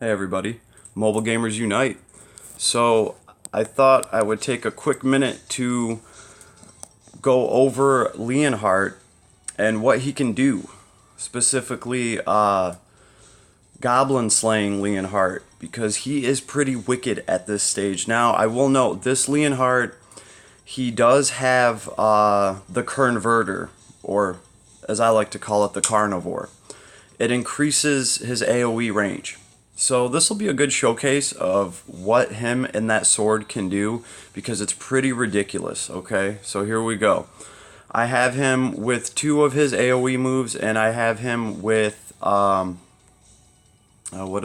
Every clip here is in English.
Hey everybody, Mobile Gamers Unite. So I thought I would take a quick minute to go over Leonhardt and what he can do. Specifically, goblin slaying Leonhardt, because he is pretty wicked at this stage. Now, I will note, this Leonhardt, he does have the Converter, or as I like to call it, the Carnivore. It increases his AoE range. So this will be a good showcase of what him and that sword can do, because it's pretty ridiculous. Okay, so here we go. I have him with two of his AoE moves, and I have him with what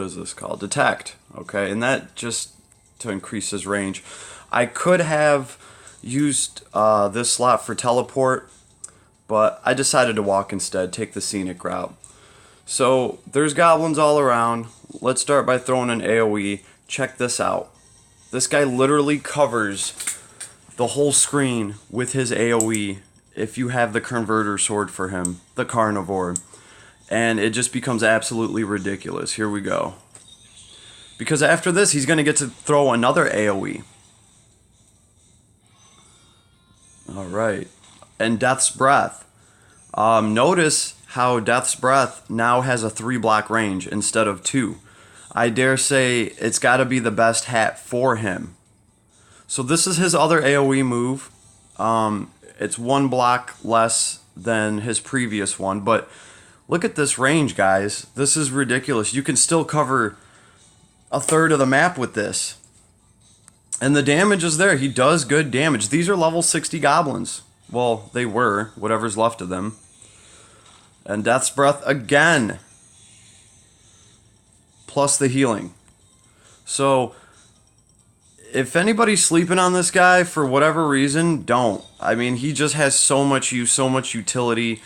is this called? Detect. Okay, and that just to increase his range. I could have used this slot for teleport, but I decided to walk instead, take the scenic route. So there's goblins all around. Let's start by throwing an AoE. Check this out. This guy literally covers the whole screen with his AoE if you have the Converter sword for him, the Carnivore. And it just becomes absolutely ridiculous. Here we go. Because after this, he's going to get to throw another AoE. Alright. And Death's Breath. Notice how Death's Breath now has a 3-block range instead of 2. I dare say it's got to be the best hat for him. So this is his other AoE move. It's 1 block less than his previous one, but look at this range, guys. This is ridiculous. You can still cover a third of the map with this. And the damage is there. He does good damage. These are level 60 goblins. Well, they were, whatever's left of them. And Death's Breath again. Plus the healing. So, if anybody's sleeping on this guy for whatever reason, don't. I mean, he just has so much use, so much utility.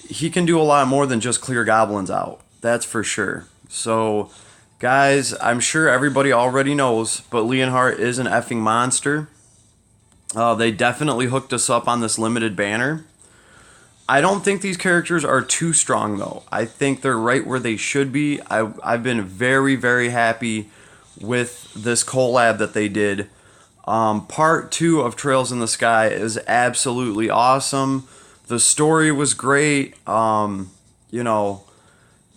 He can do a lot more than just clear goblins out. That's for sure. So, guys, I'm sure everybody already knows, but Leonhardt is an effing monster. They definitely hooked us up on this limited banner. I don't think these characters are too strong, though. I think they're right where they should be. I've been very, very happy with this collab that they did. Part 2 of Trails in the Sky is absolutely awesome. The story was great. You know,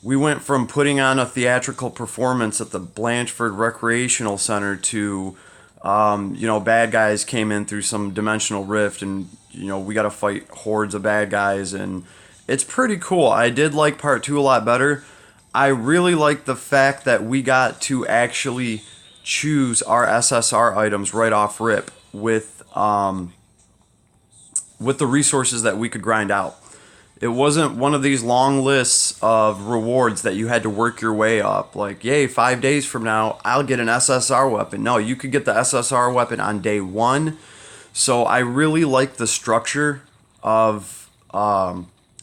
we went from putting on a theatrical performance at the Blanchford Recreational Center to, you know, bad guys came in through some dimensional rift, and you know, we got to fight hordes of bad guys, and it's pretty cool. I did like part 2 a lot better. I really like the fact that we got to actually choose our SSR items right off rip with the resources that we could grind out. It wasn't one of these long lists of rewards that you had to work your way up. Like, yay, 5 days from now, I'll get an SSR weapon. No, you could get the SSR weapon on day 1. So I really like the structure of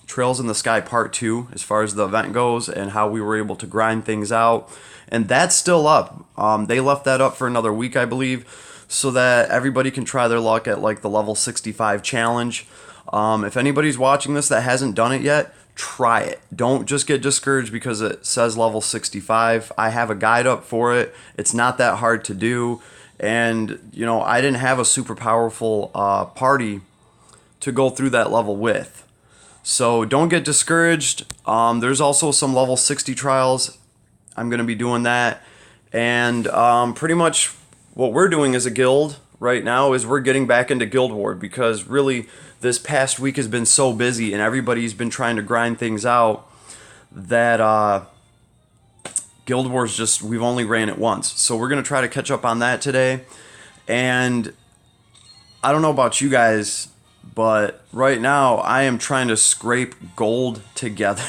Trails in the Sky Part 2 as far as the event goes, and how we were able to grind things out. And that's still up. They left that up for another week, I believe, so that everybody can try their luck at like the level 65 challenge. If anybody's watching this that hasn't done it yet, try it. Don't just get discouraged because it says level 65. I have a guide up for it. It's not that hard to do. And, you know, I didn't have a super powerful party to go through that level with. So don't get discouraged. There's also some level 60 trials. I'm going to be doing that. And pretty much what we're doing as a guild right now is we're getting back into Guild Wars, because really this past week has been so busy and everybody's been trying to grind things out that Guild Wars just, we've only ran it once. So we're going to try to catch up on that today. And I don't know about you guys, but right now I am trying to scrape gold together.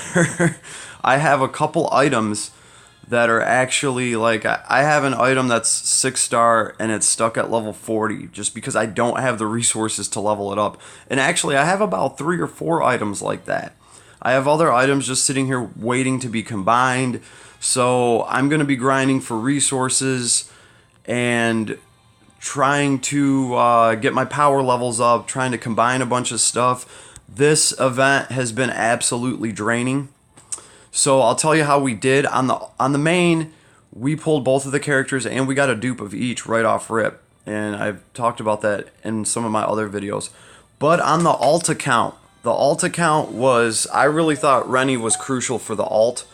I have a couple items that are actually, like, I have an item that's 6-star and it's stuck at level 40 just because I don't have the resources to level it up. And actually I have about 3 or 4 items like that. I have other items just sitting here waiting to be combined. So I'm going to be grinding for resources and trying to get my power levels up, trying to combine a bunch of stuff. This event has been absolutely draining. So I'll tell you how we did on the main. we pulled both of the characters and we got a dupe of each right off rip. And I've talked about that in some of my other videos. But on the alt account, I really thought Rennie was crucial for the alt.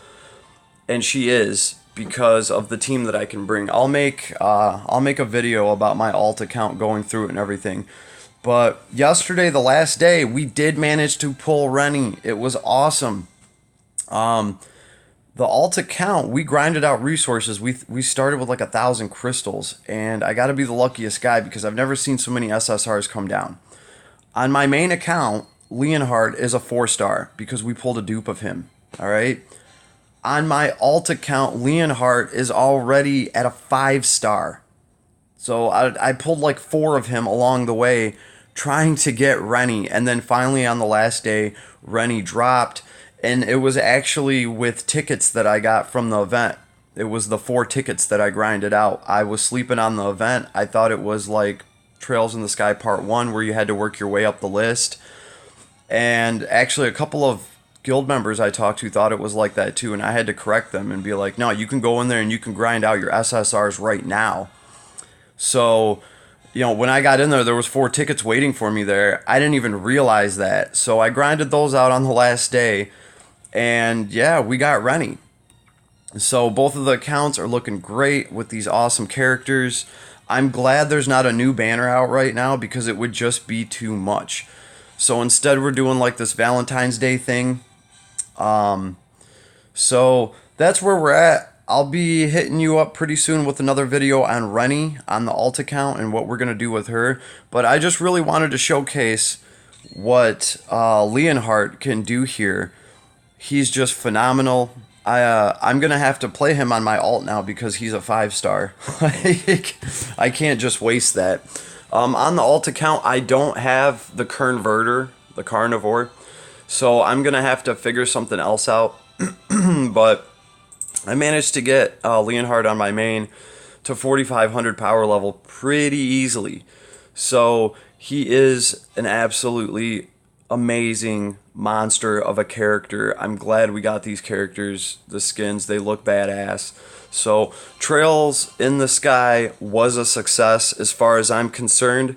And she is, because of the team that I can bring. I'll make a video about my alt account, going through it and everything. But yesterday, the last day, we did manage to pull Rennie. It was awesome. The alt account, we grinded out resources. We started with like 1,000 crystals, and I got to be the luckiest guy because I've never seen so many SSRs come down. On my main account, Leonhardt is a 4-star because we pulled a dupe of him. All right. On my alt account, Leonhardt is already at a 5-star. So I pulled like 4 of him along the way trying to get Rennie. And then finally on the last day, Rennie dropped. And it was actually with tickets that I got from the event. It was the 4 tickets that I grinded out. I was sleeping on the event. I thought it was like Trails in the Sky Part 1 where you had to work your way up the list. And actually a couple of guild members I talked to thought it was like that too. And I had to correct them and be like, no, you can go in there and you can grind out your SSRs right now. So, you know, when I got in there was 4 tickets waiting for me there. I didn't even realize that. So I grinded those out on the last day. And yeah, we got Rennie. So both of the accounts are looking great with these awesome characters. I'm glad there's not a new banner out right now because it would just be too much. So instead we're doing like this Valentine's Day thing. So that's where we're at. I'll be hitting you up pretty soon with another video on Rennie on the alt account and what we're going to do with her. But I just really wanted to showcase what Leonhardt can do here. He's just phenomenal. I'm going to have to play him on my alt now because he's a 5-star. Like, I can't just waste that. On the alt account, I don't have the Converter, the Carnivore. So I'm going to have to figure something else out. But I managed to get Leonhardt on my main to 4,500 power level pretty easily. So he is an absolutely amazing monster of a character. I'm glad we got these characters, the skins. They look badass. So Trails in the Sky was a success as far as I'm concerned.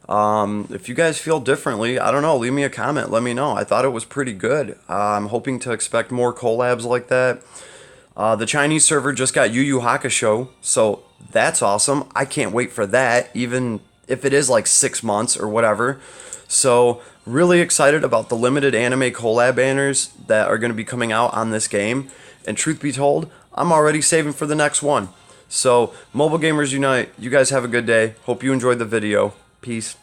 If you guys feel differently, I don't know, leave me a comment. Let me know. I thought it was pretty good. I'm hoping to expect more collabs like that. The Chinese server just got Yu Yu Hakusho, so that's awesome. I can't wait for that, even if it is like 6 months or whatever. So really excited about the limited anime collab banners that are going to be coming out on this game. And truth be told, I'm already saving for the next one. So Mobile Gamers Unite, you guys have a good day. Hope you enjoyed the video. Peace.